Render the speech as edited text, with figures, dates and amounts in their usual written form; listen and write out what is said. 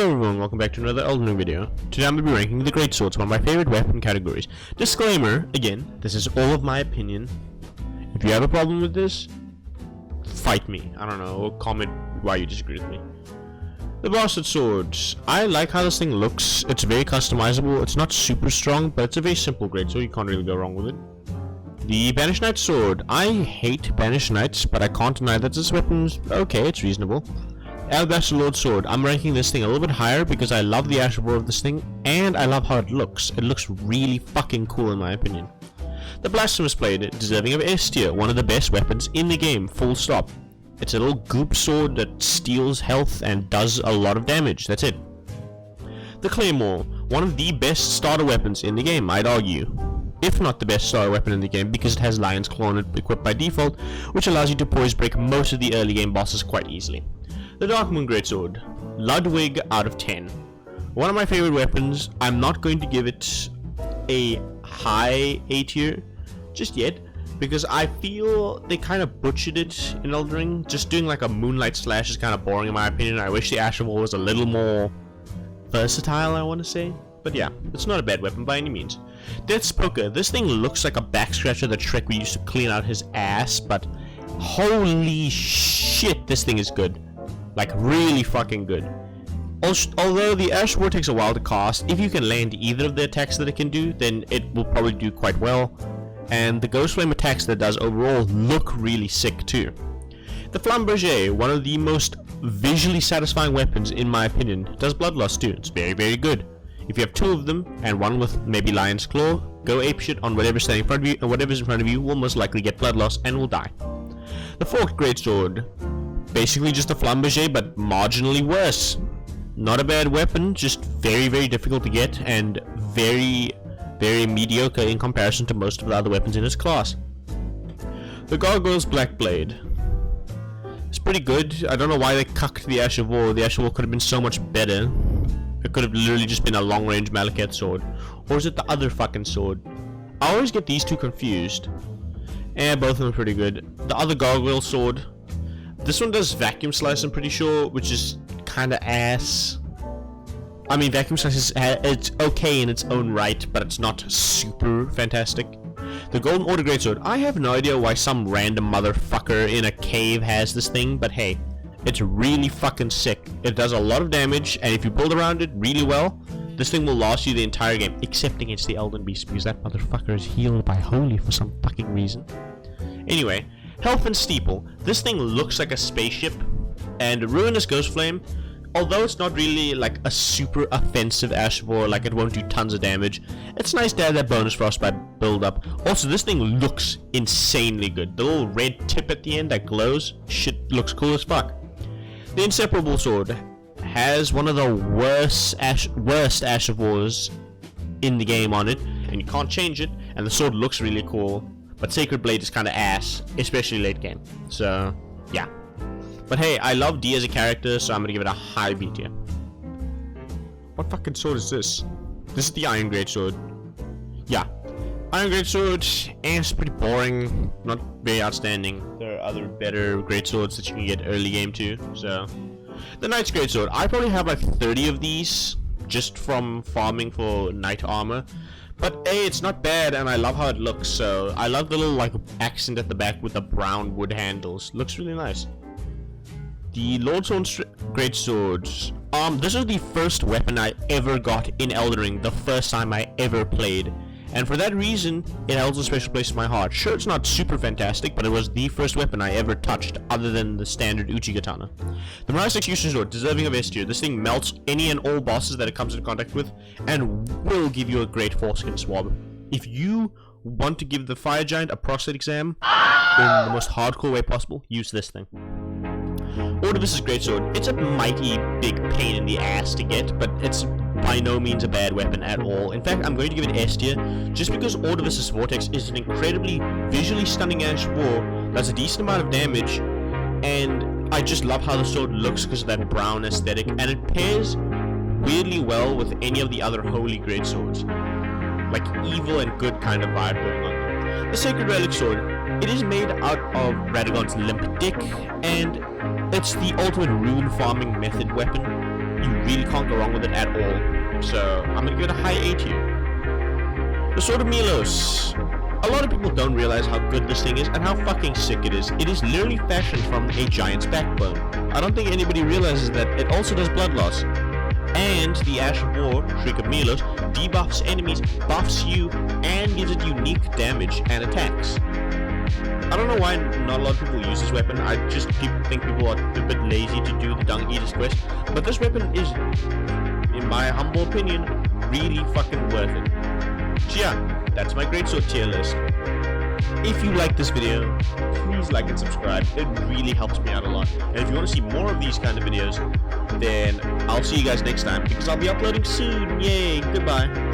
Hello everyone, welcome back to another Elden video. Today I'm going to be ranking the Greatswords, one of my favorite weapon categories. Disclaimer, again, this is all of my opinion. If you have a problem with this, fight me. I don't know, or comment why you disagree with me. The Bastard Swords. I like how this thing looks. It's very customizable. It's not super strong, but it's a very simple greatsword. You can't really go wrong with it. The Banished Knight Sword. I hate Banished Knights, but I can't deny that this weapon's okay, it's reasonable. Alabaster Lord Sword. I'm ranking this thing a little bit higher because I love the Asher of this thing, and I love how it looks. It looks really fucking cool in my opinion. The Blasphemous Blade, deserving of S tier, one of the best weapons in the game, full stop. It's a little goop sword that steals health and does a lot of damage, that's it. The Claymore, one of the best starter weapons in the game, I'd argue. If not the best starter weapon in the game, because it has Lion's Claw on it equipped by default, which allows you to poise break most of the early game bosses quite easily. The Darkmoon Greatsword, Ludwig out of 10. One of my favorite weapons. I'm not going to give it a high A tier just yet, because I feel they kind of butchered it in Elden Ring. Just doing like a Moonlight Slash is kind of boring in my opinion. I wish the Asher Wall was a little more versatile, I want to say. But yeah, it's not a bad weapon by any means. Death's Poker. This thing looks like a back scratcher that Shrek we used to clean out his ass, but holy shit, this thing is good. Like, really fucking good. Although the Asher Ward takes a while to cast, if you can land either of the attacks that it can do, then it will probably do quite well. And the Ghost Flame attacks that it does overall look really sick too. The Flamberger, one of the most visually satisfying weapons in my opinion, does Bloodlust too. It's very, very good. If you have two of them, and one with maybe Lion's Claw, go apeshit on whatever's standing in front of you, and whatever's in front of you will most likely get Bloodlust and will die. The Forked Greatsword. Basically just a Flamberger, but marginally worse. Not a bad weapon, just very, very difficult to get, and very, very mediocre in comparison to most of the other weapons in its class. The Gargoyle's Black Blade. It's pretty good. I don't know why they cucked the Asher Wall. The Asher Wall could have been so much better. It could have literally just been a long-range Malekith sword. Or is it the other fucking sword? I always get these two confused. And both of them are pretty good. The other Gargoyle sword. This one does Vacuum Slice, I'm pretty sure, which is kind of ass. I mean, Vacuum Slice is it's okay in its own right, but it's not super fantastic. The Golden Order Greatsword. I have no idea why some random motherfucker in a cave has this thing, but hey, it's really fucking sick. It does a lot of damage, and if you build around it really well, this thing will last you the entire game, except against the Elden Beast, because that motherfucker is healed by Holy for some fucking reason. Anyway, Health and Steeple. This thing looks like a spaceship, and Ruinous Ghost Flame, although it's not really like a super offensive Asher Wall, like it won't do tons of damage, it's nice to have that bonus frostbite build up. Also, this thing looks insanely good. The little red tip at the end that glows, shit looks cool as fuck. The Inseparable Sword has one of the worst Asher Walls in the game on it, and you can't change it, and the sword looks really cool. But Sacred Blade is kind of ass, especially late game. So, yeah. But hey, I love D as a character, so I'm gonna give it a high B tier. What fucking sword is this? This is the Iron Greatsword. Yeah. Iron Greatsword, it's pretty boring. Not very outstanding. There are other better Greatswords that you can get early game too, so. The Knight's Greatsword. I probably have like 30 of these, just from farming for knight armor. But hey, it's not bad, and I love how it looks, so I love the little like accent at the back with the brown wood handles. Looks really nice. The Lordstone Greatswords. This was the first weapon I ever got in Elden Ring, the first time I ever played. And for that reason, it holds a special place in my heart. Sure, it's not super fantastic, but it was the first weapon I ever touched, other than the standard Uchigatana. The Mirage Execution Sword, deserving of S tier. This thing melts any and all bosses that it comes in contact with, and will give you a great foreskin swab. If you want to give the Fire Giant a prostate exam in the most hardcore way possible, use this thing. Ordovis's Greatsword. It's a mighty big pain in the ass to get, but it's by no means a bad weapon at all. In fact, I'm going to give it S tier, just because Ordovis's Vortex is an incredibly visually stunning Asher Wall, does a decent amount of damage, and I just love how the sword looks because of that brown aesthetic, and it pairs weirdly well with any of the other Holy Greatswords. Like evil and good kind of vibe going on. The Sacred Relic Sword. It is made out of Radagon's limp dick, and it's the ultimate rune farming method weapon. You really can't go wrong with it at all. So I'm gonna give it a high A tier. The Sword of Milos. A lot of people don't realize how good this thing is and how fucking sick it is. It is literally fashioned from a giant's backbone. I don't think anybody realizes that it also does blood loss. And the Ash of War, Shriek of Milos, debuffs enemies, buffs you, and gives it unique damage and attacks. I don't know why not a lot of people use this weapon. I just think people are a bit lazy to do the Dung Eater's quest. But this weapon is, in my humble opinion, really fucking worth it. So yeah, that's my Greatsword tier list. If you like this video, please like and subscribe. It really helps me out a lot. And if you want to see more of these kind of videos, then I'll see you guys next time because I'll be uploading soon. Yay, goodbye.